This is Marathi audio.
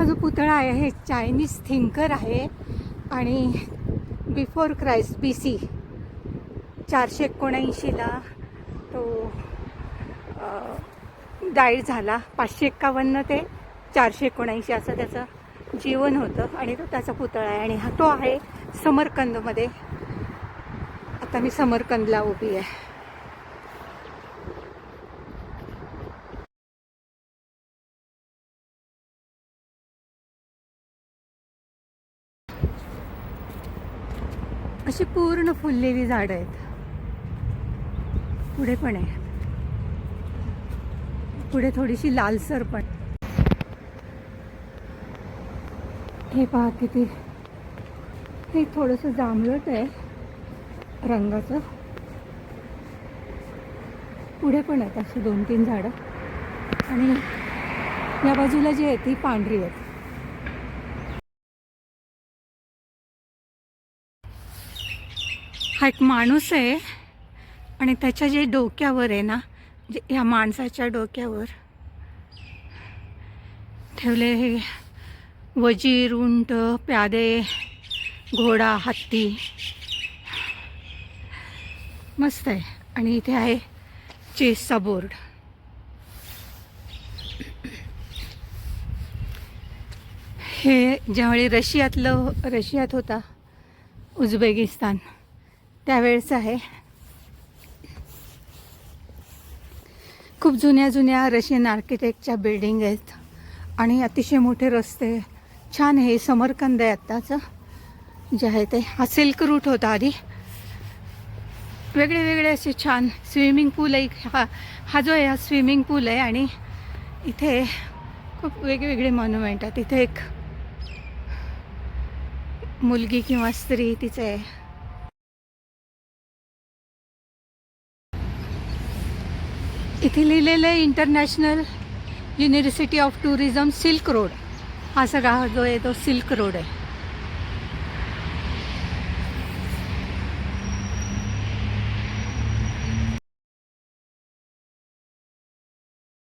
हा जो पुतळा आहे हे चायनीज थिंकर आहे आणि बिफोर क्राइस्ट BC 479ला तो डाईड झाला. 551 ते 479 असं त्याचं जीवन होतं आणि तो त्याचा पुतळा आहे. आणि हा तो आहे समरकंदमध्ये. आता मी समरकंदला उभी आहे. अशी पूर्ण फुललेली झाडं आहेत. पुढे पण आहे, पुढे थोडीशी लालसर पण. हे पहा किती, हे थोडंसं जांभळट आहे रंगाचं. पुढे पण आहेत अशी 2-3 झाडं आणि या बाजूला जी आहे ती पांढरी आहेत. हा एक माणूस आहे आणि त्याच्या जे डोक्यावर आहे ना, जे ह्या माणसाच्या डोक्यावर ठेवले हे वजीर, उंट, प्यादे, घोडा, हत्ती. मस्त आहे. आणि इथे आहे चेसचा बोर्ड. हे ज्यावेळी रशियात होता उझबेकिस्तान त्यावेळेस आहे. खूप जुन्या रशियन आर्किटेक्टच्या बिल्डिंग आहेत आणि अतिशय मोठे रस्ते. छान आहे. समरकंद आहे आत्ताचं जे आहे ते. हा सिल्क रूट होता आधी. वेगळे असे छान स्विमिंग पूल आहे. हा जो आहे हा स्विमिंग पूल आहे आणि इथे खूप वेगवेगळे मॉन्युमेंट आहेत. इथे एक मुलगी किंवा स्त्री तिचे इथे लिहिलेलं आहे international university of tourism silk road. हा सगळा जो आहे तो सिल्क रोड आहे.